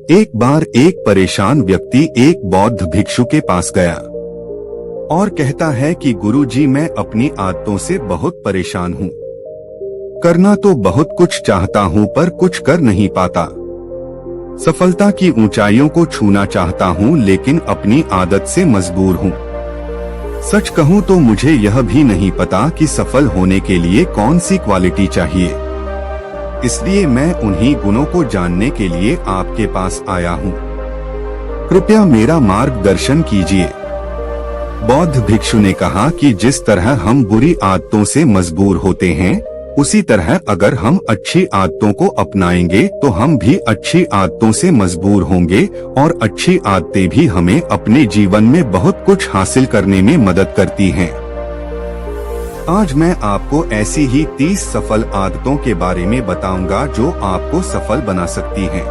एक बार एक परेशान व्यक्ति एक बौद्ध भिक्षु के पास गया और कहता है कि गुरुजी, मैं अपनी आदतों से बहुत परेशान हूँ। करना तो बहुत कुछ चाहता हूँ पर कुछ कर नहीं पाता। सफलता की ऊंचाइयों को छूना चाहता हूँ लेकिन अपनी आदत से मजबूर हूँ। सच कहूँ तो मुझे यह भी नहीं पता कि सफल होने के लिए कौन सी क्वालिटी चाहिए। इसलिए मैं उन्हीं गुणों को जानने के लिए आपके पास आया हूँ। कृपया मेरा मार्गदर्शन कीजिए। बौद्ध भिक्षु ने कहा कि जिस तरह हम बुरी आदतों से मजबूर होते हैं, उसी तरह अगर हम अच्छी आदतों को अपनाएंगे तो हम भी अच्छी आदतों से मजबूर होंगे और अच्छी आदतें भी हमें अपने जीवन में बहुत कुछ हासिल करने में मदद करती हैं। आज मैं आपको ऐसी ही 30 सफल आदतों के बारे में बताऊंगा जो आपको सफल बना सकती हैं।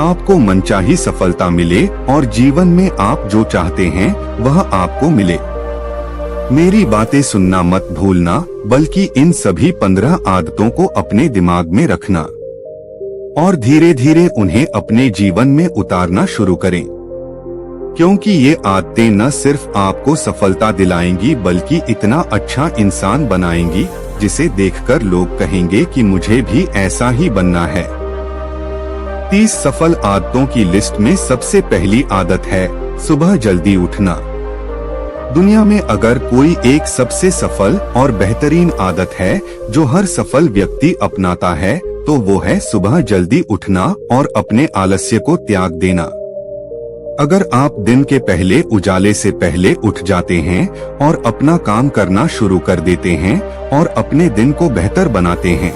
आपको मनचाही सफलता मिले और जीवन में आप जो चाहते हैं वह आपको मिले। मेरी बातें सुनना मत भूलना, बल्कि इन सभी 15 आदतों को अपने दिमाग में रखना और धीरे धीरे उन्हें अपने जीवन में उतारना शुरू करें, क्योंकि ये आदतें न सिर्फ आपको सफलता दिलाएंगी बल्कि इतना अच्छा इंसान बनाएंगी जिसे देखकर लोग कहेंगे कि मुझे भी ऐसा ही बनना है। 30 सफल आदतों की लिस्ट में सबसे पहली आदत है सुबह जल्दी उठना। दुनिया में अगर कोई एक सबसे सफल और बेहतरीन आदत है जो हर सफल व्यक्ति अपनाता है तो वो है सुबह जल्दी उठना और अपने आलस्य को त्याग देना। अगर आप दिन के पहले उजाले से पहले उठ जाते हैं और अपना काम करना शुरू कर देते हैं और अपने दिन को बेहतर बनाते हैं,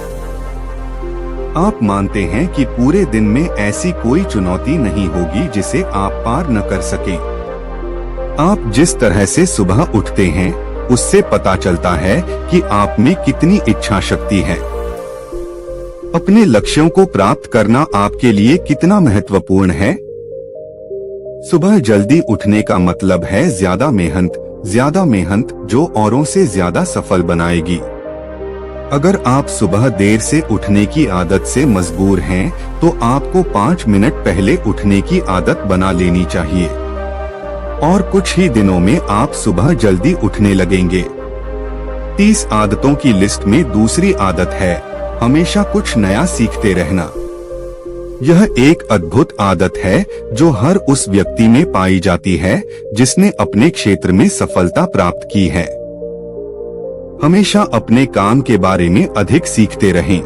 आप मानते हैं कि पूरे दिन में ऐसी कोई चुनौती नहीं होगी जिसे आप पार न कर सकें। आप जिस तरह से सुबह उठते हैं उससे पता चलता है कि आप में कितनी इच्छा शक्ति है। अपने लक्ष्यों को प्राप्त करना आपके लिए कितना महत्वपूर्ण है। सुबह जल्दी उठने का मतलब है ज्यादा मेहनत जो औरों से ज्यादा सफल बनाएगी। अगर आप सुबह देर से उठने की आदत से मजबूर हैं, तो आपको 5 मिनट पहले उठने की आदत बना लेनी चाहिए और कुछ ही दिनों में आप सुबह जल्दी उठने लगेंगे। 30 आदतों की लिस्ट में दूसरी आदत है हमेशा कुछ नया सीखते रहना। यह एक अद्भुत आदत है जो हर उस व्यक्ति में पाई जाती है जिसने अपने क्षेत्र में सफलता प्राप्त की है। हमेशा अपने काम के बारे में अधिक सीखते रहें।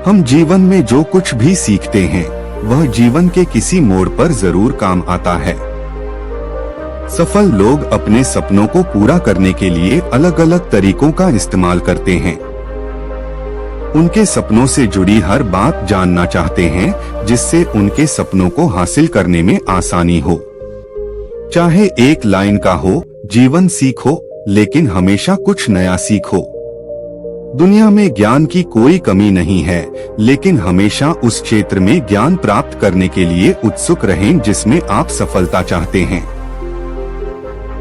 हम जीवन में जो कुछ भी सीखते हैं वह जीवन के किसी मोड़ पर जरूर काम आता है। सफल लोग अपने सपनों को पूरा करने के लिए अलग अलग तरीकों का इस्तेमाल करते हैं। उनके सपनों से जुड़ी हर बात जानना चाहते हैं जिससे उनके सपनों को हासिल करने में आसानी हो। चाहे एक लाइन का हो, जीवन सीखो लेकिन हमेशा कुछ नया सीखो। दुनिया में ज्ञान की कोई कमी नहीं है, लेकिन हमेशा उस क्षेत्र में ज्ञान प्राप्त करने के लिए उत्सुक रहें जिसमें आप सफलता चाहते हैं।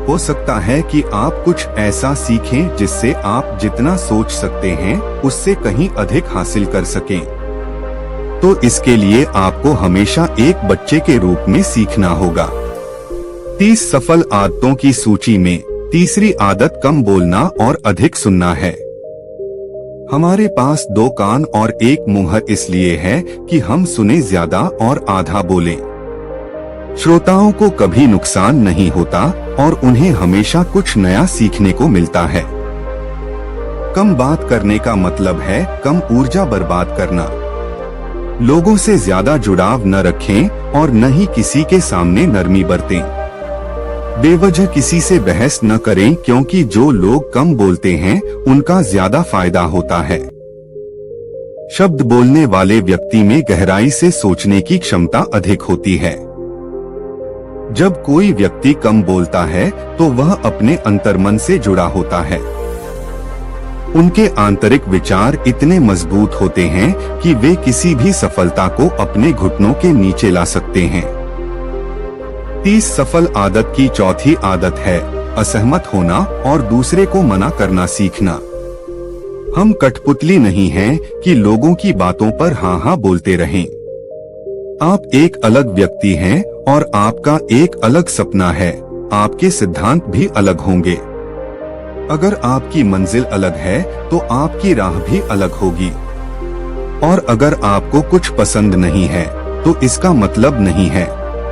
हो सकता है कि आप कुछ ऐसा सीखें जिससे आप जितना सोच सकते हैं उससे कहीं अधिक हासिल कर सकें। तो इसके लिए आपको हमेशा एक बच्चे के रूप में सीखना होगा। 30 सफल आदतों की सूची में तीसरी आदत कम बोलना और अधिक सुनना है। हमारे पास 2 कान और 1 मुंह इसलिए है कि हम सुने ज्यादा और आधा बोलें। श्रोताओं को कभी नुकसान नहीं होता और उन्हें हमेशा कुछ नया सीखने को मिलता है। कम बात करने का मतलब है कम ऊर्जा बर्बाद करना। लोगों से ज्यादा जुड़ाव न रखें और न ही किसी के सामने नरमी बरतें। बेवजह किसी से बहस न करें क्योंकि जो लोग कम बोलते हैं उनका ज्यादा फायदा होता है। शब्द बोलने वाले व्यक्ति में गहराई से सोचने की क्षमता अधिक होती है। जब कोई व्यक्ति कम बोलता है तो वह अपने अंतर्मन से जुड़ा होता है। उनके आंतरिक विचार इतने मजबूत होते हैं कि वे किसी भी सफलता को अपने घुटनों के नीचे ला सकते हैं। 30 सफल आदत की चौथी आदत है असहमत होना और दूसरे को मना करना सीखना। हम कठपुतली नहीं हैं कि लोगों की बातों पर हाँ हाँ बोलते रहें। आप एक अलग व्यक्ति हैं और आपका एक अलग सपना है। आपके सिद्धांत भी अलग होंगे। अगर आपकी मंजिल अलग है तो आपकी राह भी अलग होगी। और अगर आपको कुछ पसंद नहीं है तो इसका मतलब नहीं है।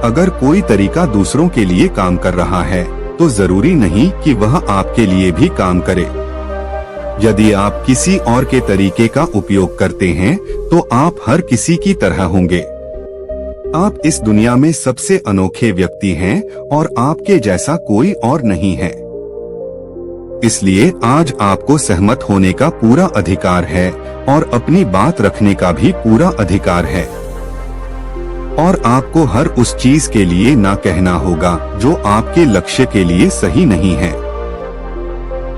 अगर कोई तरीका दूसरों के लिए काम कर रहा है तो जरूरी नहीं कि वह आपके लिए भी काम करे। यदि आप किसी और के तरीके का उपयोग करते हैं तो आप हर किसी की तरह होंगे। आप इस दुनिया में सबसे अनोखे व्यक्ति हैं और आपके जैसा कोई और नहीं है। इसलिए आज आपको सहमत होने का पूरा अधिकार है और अपनी बात रखने का भी पूरा अधिकार है। और आपको हर उस चीज के लिए ना कहना होगा जो आपके लक्ष्य के लिए सही नहीं है।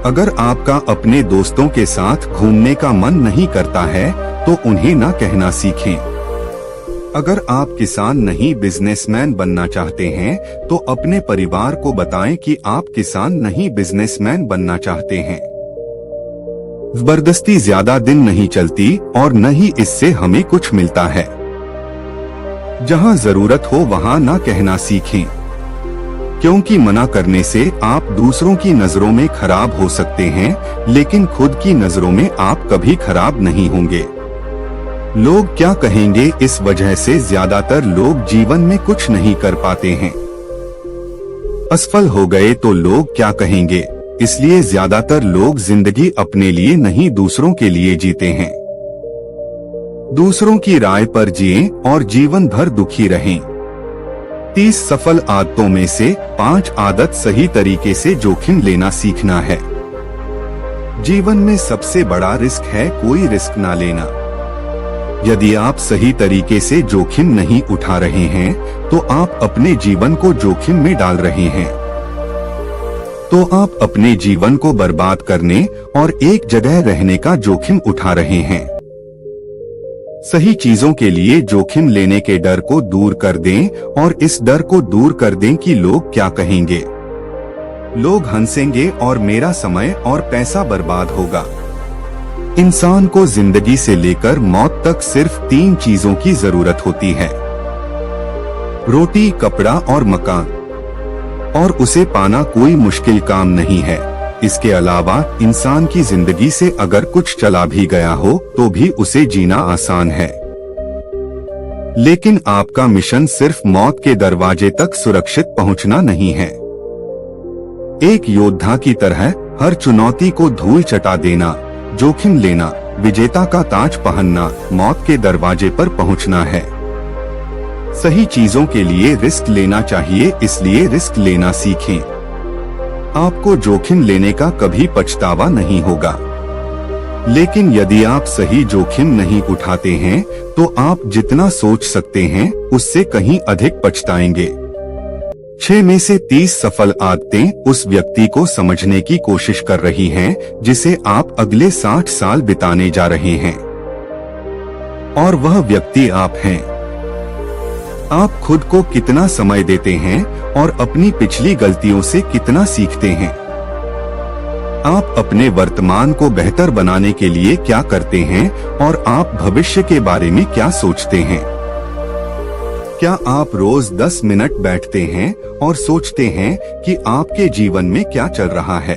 अगर आपका अपने दोस्तों के साथ घूमने का मन नहीं करता है तो उन्हें ना कहना सीखें। अगर आप किसान नहीं बिजनेसमैन बनना चाहते हैं तो अपने परिवार को बताएं कि आप किसान नहीं बिजनेसमैन बनना चाहते हैं। जबरदस्ती ज्यादा दिन नहीं चलती और न ही इससे हमें कुछ मिलता है। जहां जरूरत हो वहां ना कहना सीखें, क्योंकि मना करने से आप दूसरों की नजरों में खराब हो सकते हैं, लेकिन खुद की नजरों में आप कभी खराब नहीं होंगे। लोग क्या कहेंगे, इस वजह से ज्यादातर लोग जीवन में कुछ नहीं कर पाते हैं। असफल हो गए तो लोग क्या कहेंगे, इसलिए ज्यादातर लोग जिंदगी अपने लिए नहीं दूसरों के लिए जीते हैं। दूसरों की राय पर जिएं और जीवन भर दुखी रहें। 30 सफल आदतों में से 5 आदत सही तरीके से जोखिम लेना सीखना है। जीवन में सबसे बड़ा रिस्क है कोई रिस्क ना लेना। यदि आप सही तरीके से जोखिम नहीं उठा रहे हैं तो आप अपने जीवन को जोखिम में डाल रहे हैं। तो आप अपने जीवन को बर्बाद करने और एक जगह रहने का जोखिम उठा रहे हैं। सही चीजों के लिए जोखिम लेने के डर को दूर कर दें और इस डर को दूर कर दें कि लोग क्या कहेंगे। लोग हंसेंगे और मेरा समय और पैसा बर्बाद होगा। इंसान को जिंदगी से लेकर मौत तक सिर्फ 3 चीजों की जरूरत होती है, रोटी, कपड़ा और मकान। और उसे पाना कोई मुश्किल काम नहीं है। इसके अलावा इंसान की जिंदगी से अगर कुछ चला भी गया हो तो भी उसे जीना आसान है। लेकिन आपका मिशन सिर्फ मौत के दरवाजे तक सुरक्षित पहुंचना नहीं है। एक योद्धा की तरह हर चुनौती को धूल चटा देना, जोखिम लेना, विजेता का ताज पहनना, मौत के दरवाजे पर पहुंचना है। सही चीजों के लिए रिस्क लेना चाहिए, इसलिए रिस्क लेना सीखें। आपको जोखिम लेने का कभी पछतावा नहीं होगा। लेकिन यदि आप सही जोखिम नहीं उठाते हैं तो आप जितना सोच सकते हैं उससे कहीं अधिक पछताएंगे। 6 में से 30 सफल आदतें उस व्यक्ति को समझने की कोशिश कर रही हैं जिसे आप अगले 60 साल बिताने जा रहे हैं। और वह व्यक्ति आप हैं। आप खुद को कितना समय देते हैं और अपनी पिछली गलतियों से कितना सीखते हैं। आप अपने वर्तमान को बेहतर बनाने के लिए क्या करते हैं और आप भविष्य के बारे में क्या सोचते हैं। क्या आप रोज 10 मिनट बैठते हैं और सोचते हैं कि आपके जीवन में क्या चल रहा है।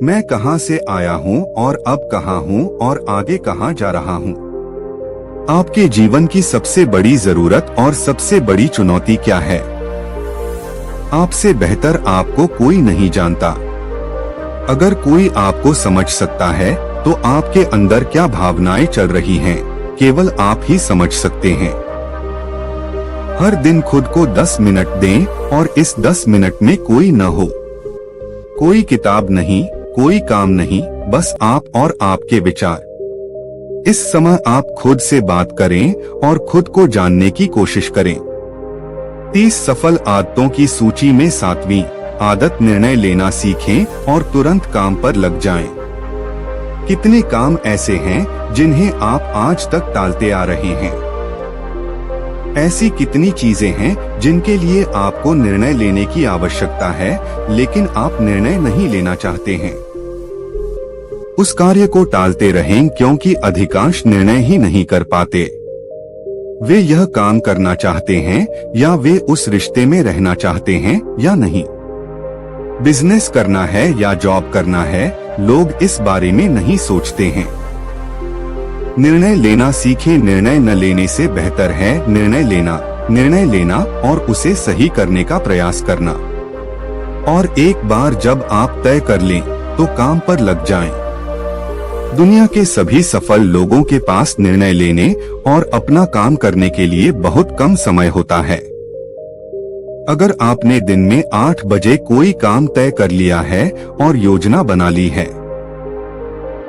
मैं कहां से आया हूं और अब कहां हूं और आगे कहां जा रहा हूं। आपके जीवन की सबसे बड़ी जरूरत और सबसे बड़ी चुनौती क्या है। आपसे बेहतर आपको कोई नहीं जानता। अगर कोई आपको समझ सकता है तो आपके अंदर क्या भावनाएं चल रही हैं, केवल आप ही समझ सकते हैं। हर दिन खुद को 10 मिनट दें और इस 10 मिनट में कोई न हो, कोई किताब नहीं, कोई काम नहीं, बस आप और आपके विचार। इस समय आप खुद से बात करें और खुद को जानने की कोशिश करें। 30 सफल आदतों की सूची में 7वीं आदत, निर्णय लेना सीखें और तुरंत काम पर लग जाएं। कितने काम ऐसे हैं जिन्हें आप आज तक टालते आ रहे हैं। ऐसी कितनी चीजें हैं जिनके लिए आपको निर्णय लेने की आवश्यकता है लेकिन आप निर्णय नहीं लेना चाहते हैं। उस कार्य को टालते रहें क्योंकि अधिकांश निर्णय ही नहीं कर पाते। वे यह काम करना चाहते हैं या वे उस रिश्ते में रहना चाहते हैं या नहीं। बिजनेस करना है या जॉब करना है, लोग इस बारे में नहीं सोचते हैं। निर्णय लेना सीखें। निर्णय न लेने से बेहतर है निर्णय लेना और उसे सही करने का प्रयास करना। और एक बार जब आप तय कर लें तो काम पर लग जाएं। दुनिया के सभी सफल लोगों के पास निर्णय लेने और अपना काम करने के लिए बहुत कम समय होता है। अगर आपने दिन में 8 बजे कोई काम तय कर लिया है और योजना बना ली है,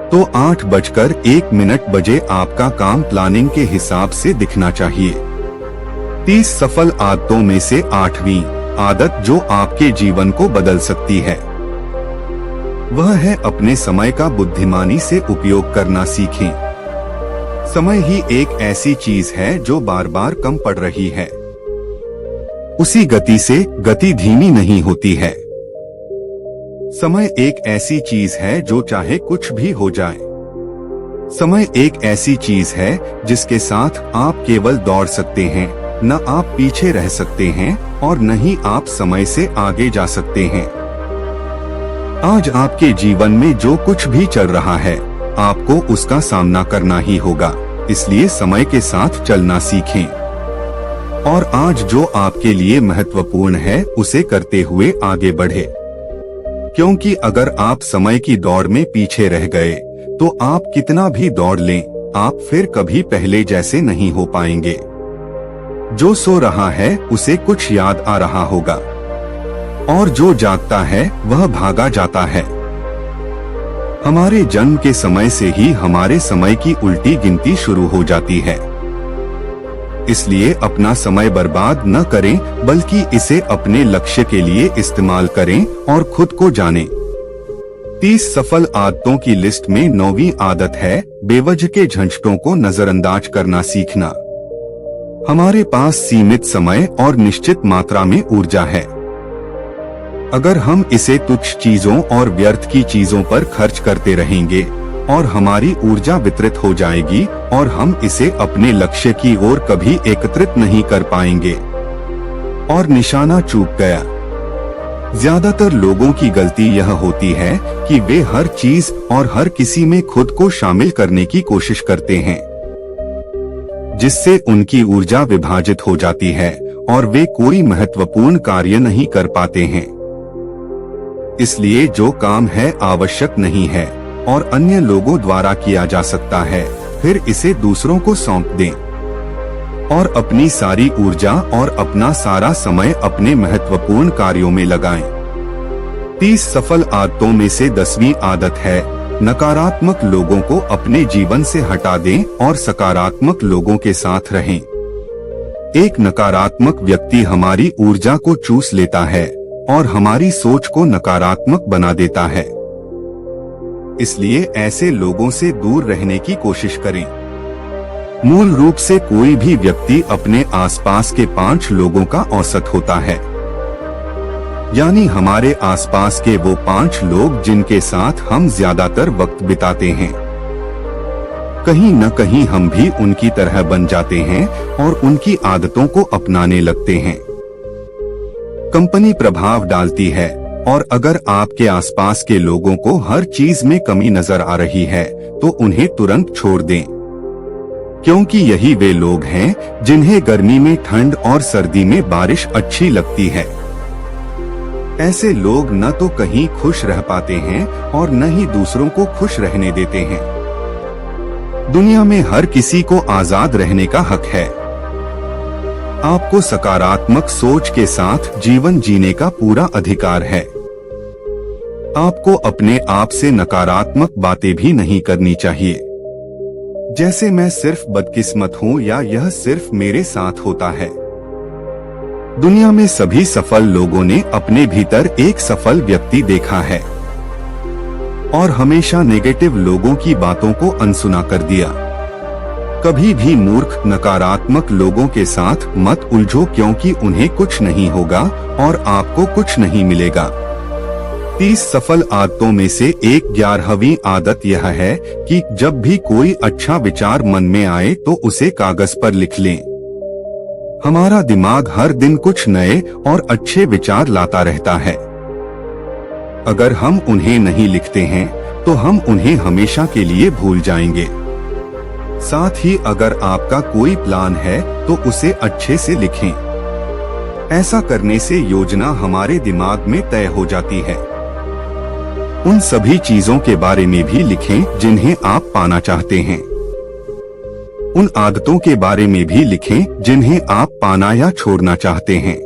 तो 8:01 बजे आपका काम प्लानिंग के हिसाब से दिखना चाहिए। 30 सफल आदतों में से 8वीं आदत जो आपके जीवन को बदल सकती है, वह है अपने समय का बुद्धिमानी से उपयोग करना सीखें। समय ही एक ऐसी चीज है जो बार बार कम पड़ रही है। उसी गति से गति धीमी नहीं होती है। समय एक ऐसी चीज है जो चाहे कुछ भी हो जाए। समय एक ऐसी चीज है जिसके साथ आप केवल दौड़ सकते हैं, न आप पीछे रह सकते हैं और न ही आप समय से आगे जा सकते हैं। आज आपके जीवन में जो कुछ भी चल रहा है, आपको उसका सामना करना ही होगा। इसलिए समय के साथ चलना सीखें और आज जो आपके लिए महत्वपूर्ण है उसे करते हुए आगे बढ़े। क्योंकि अगर आप समय की दौड़ में पीछे रह गए तो आप कितना भी दौड़ लें, आप फिर कभी पहले जैसे नहीं हो पाएंगे। जो सो रहा है उसे कुछ याद आ रहा होगा और जो जागता है वह भागा जाता है। हमारे जन्म के समय से ही हमारे समय की उल्टी गिनती शुरू हो जाती है। इसलिए अपना समय बर्बाद न करें, बल्कि इसे अपने लक्ष्य के लिए इस्तेमाल करें और खुद को जानें। 30 सफल आदतों की लिस्ट में 9वीं आदत है बेवजह के झंझटों को नजरअंदाज करना सीखना। हमारे पास सीमित समय और निश्चित मात्रा में ऊर्जा है। अगर हम इसे तुच्छ चीजों और व्यर्थ की चीजों पर खर्च करते रहेंगे और हमारी ऊर्जा वितरित हो जाएगी और हम इसे अपने लक्ष्य की ओर कभी एकत्रित नहीं कर पाएंगे और निशाना चूक गया। ज्यादातर लोगों की गलती यह होती है कि वे हर चीज और हर किसी में खुद को शामिल करने की कोशिश करते हैं, जिससे उनकी ऊर्जा विभाजित हो जाती है और वे कोई महत्वपूर्ण कार्य नहीं कर पाते हैं। इसलिए जो काम है आवश्यक नहीं है और अन्य लोगों द्वारा किया जा सकता है, फिर इसे दूसरों को सौंप दें और अपनी सारी ऊर्जा और अपना सारा समय अपने महत्वपूर्ण कार्यों में लगाएं। 30 सफल आदतों में से 10वीं आदत है नकारात्मक लोगों को अपने जीवन से हटा दें और सकारात्मक लोगों के साथ रहें। एक नकारात्मक व्यक्ति हमारी ऊर्जा को चूस लेता है और हमारी सोच को नकारात्मक बना देता है। इसलिए ऐसे लोगों से दूर रहने की कोशिश करें। मूल रूप से कोई भी व्यक्ति अपने आसपास के 5 लोगों का औसत होता है, यानी हमारे आसपास के वो 5 लोग जिनके साथ हम ज्यादातर वक्त बिताते हैं। कहीं न कहीं हम भी उनकी तरह बन जाते हैं और उनकी आदतों को अपनाने लगते हैं। कंपनी प्रभाव डालती है और अगर आपके आसपास के लोगों को हर चीज में कमी नजर आ रही है तो उन्हें तुरंत छोड़ दें, क्योंकि यही वे लोग हैं जिन्हें गर्मी में ठंड और सर्दी में बारिश अच्छी लगती है। ऐसे लोग न तो कहीं खुश रह पाते हैं और न ही दूसरों को खुश रहने देते हैं। दुनिया में हर किसी को आजाद रहने का हक है। आपको सकारात्मक सोच के साथ जीवन जीने का पूरा अधिकार है। आपको अपने आप से नकारात्मक बातें भी नहीं करनी चाहिए, जैसे मैं सिर्फ बदकिस्मत हूँ या यह सिर्फ मेरे साथ होता है। दुनिया में सभी सफल लोगों ने अपने भीतर एक सफल व्यक्ति देखा है और हमेशा नेगेटिव लोगों की बातों को अनसुना कर दिया। कभी भी मूर्ख नकारात्मक लोगों के साथ मत उलझो, क्योंकि उन्हें कुछ नहीं होगा और आपको कुछ नहीं मिलेगा। 30 सफल आदतों में से एक 11वीं आदत यह है कि जब भी कोई अच्छा विचार मन में आए तो उसे कागज पर लिख लें। हमारा दिमाग हर दिन कुछ नए और अच्छे विचार लाता रहता है। अगर हम उन्हें नहीं लिखते हैं तो हम उन्हें हमेशा के लिए भूल जाएंगे। साथ ही अगर आपका कोई प्लान है तो उसे अच्छे से लिखें। ऐसा करने से योजना हमारे दिमाग में तय हो जाती है। उन सभी चीजों के बारे में भी लिखें जिन्हें आप पाना चाहते हैं। उन आदतों के बारे में भी लिखें जिन्हें आप पाना या छोड़ना चाहते हैं।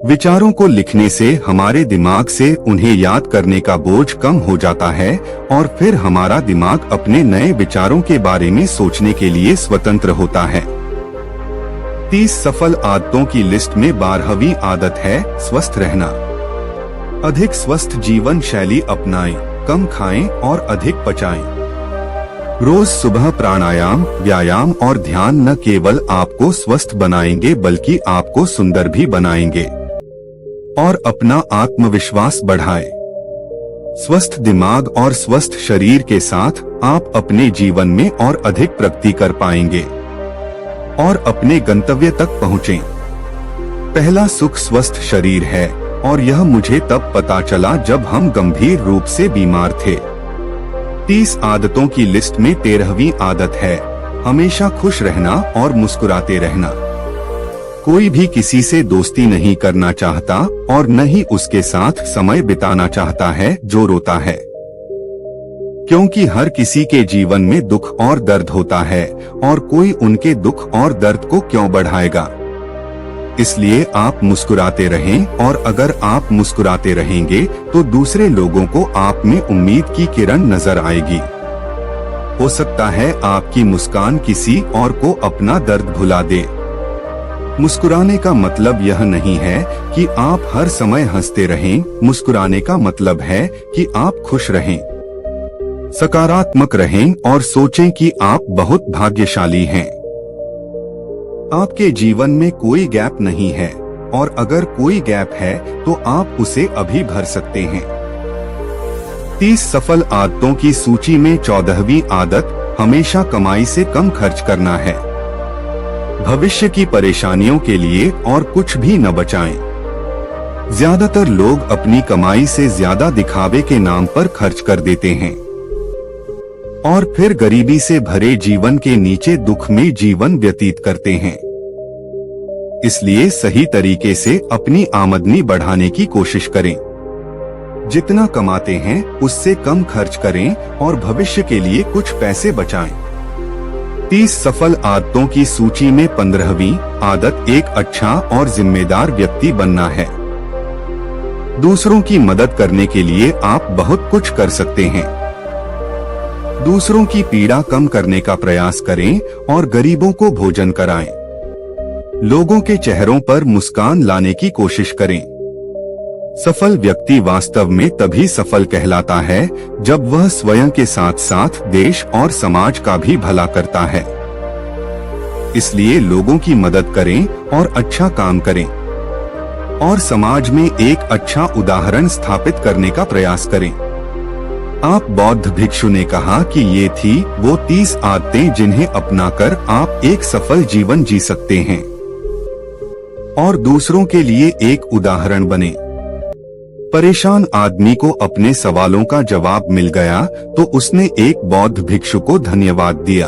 विचारों को लिखने से हमारे दिमाग से उन्हें याद करने का बोझ कम हो जाता है और फिर हमारा दिमाग अपने नए विचारों के बारे में सोचने के लिए स्वतंत्र होता है। 30 सफल आदतों की लिस्ट में 12वीं आदत है स्वस्थ रहना। अधिक स्वस्थ जीवन शैली अपनाएं, कम खाएं और अधिक पचाएं। रोज सुबह प्राणायाम, व्यायाम और ध्यान न केवल आपको स्वस्थ बनाएंगे बल्कि आपको सुंदर भी बनाएंगे और अपना आत्मविश्वास बढ़ाएं। स्वस्थ दिमाग और स्वस्थ शरीर के साथ आप अपने जीवन में और अधिक प्रगति कर पाएंगे और अपने गंतव्य तक पहुँचें। पहला सुख स्वस्थ शरीर है और यह मुझे तब पता चला जब हम गंभीर रूप से बीमार थे। 30 आदतों की लिस्ट में 13वीं आदत है हमेशा खुश रहना और मुस्कुराते रहना। कोई भी किसी से दोस्ती नहीं करना चाहता और न ही उसके साथ समय बिताना चाहता है जो रोता है, क्योंकि हर किसी के जीवन में दुख और दर्द होता है और कोई उनके दुख और दर्द को क्यों बढ़ाएगा। इसलिए आप मुस्कुराते रहें और अगर आप मुस्कुराते रहेंगे तो दूसरे लोगों को आप में उम्मीद की किरण नजर आएगी। हो सकता है आपकी मुस्कान किसी और को अपना दर्द भुला दे। मुस्कुराने का मतलब यह नहीं है कि आप हर समय हंसते रहें। मुस्कुराने का मतलब है कि आप खुश रहें, सकारात्मक रहें और सोचें कि आप बहुत भाग्यशाली हैं। आपके जीवन में कोई गैप नहीं है और अगर कोई गैप है तो आप उसे अभी भर सकते हैं। 30 सफल आदतों की सूची में 14वीं आदत हमेशा कमाई से कम खर्च करना है। भविष्य की परेशानियों के लिए और कुछ भी न बचाएं। ज्यादातर लोग अपनी कमाई से ज्यादा दिखावे के नाम पर खर्च कर देते हैं और फिर गरीबी से भरे जीवन के नीचे दुख में जीवन व्यतीत करते हैं। इसलिए सही तरीके से अपनी आमदनी बढ़ाने की कोशिश करें। जितना कमाते हैं उससे कम खर्च करें और भविष्य के लिए कुछ पैसे बचाएं। 30 सफल आदतों की सूची में 15वीं आदत एक अच्छा और जिम्मेदार व्यक्ति बनना है। दूसरों की मदद करने के लिए आप बहुत कुछ कर सकते हैं। दूसरों की पीड़ा कम करने का प्रयास करें और गरीबों को भोजन कराएं। लोगों के चेहरों पर मुस्कान लाने की कोशिश करें। सफल व्यक्ति वास्तव में तभी सफल कहलाता है जब वह स्वयं के साथ साथ देश और समाज का भी भला करता है। इसलिए लोगों की मदद करें और अच्छा काम करें और समाज में एक अच्छा उदाहरण स्थापित करने का प्रयास करें। आप बौद्ध भिक्षु ने कहा कि ये थी वो 30 आदतें जिन्हें अपनाकर आप एक सफल जीवन जी सकते हैं और दूसरों के लिए एक उदाहरण बने। परेशान आदमी को अपने सवालों का जवाब मिल गया तो उसने एक बौद्ध भिक्षु को धन्यवाद दिया।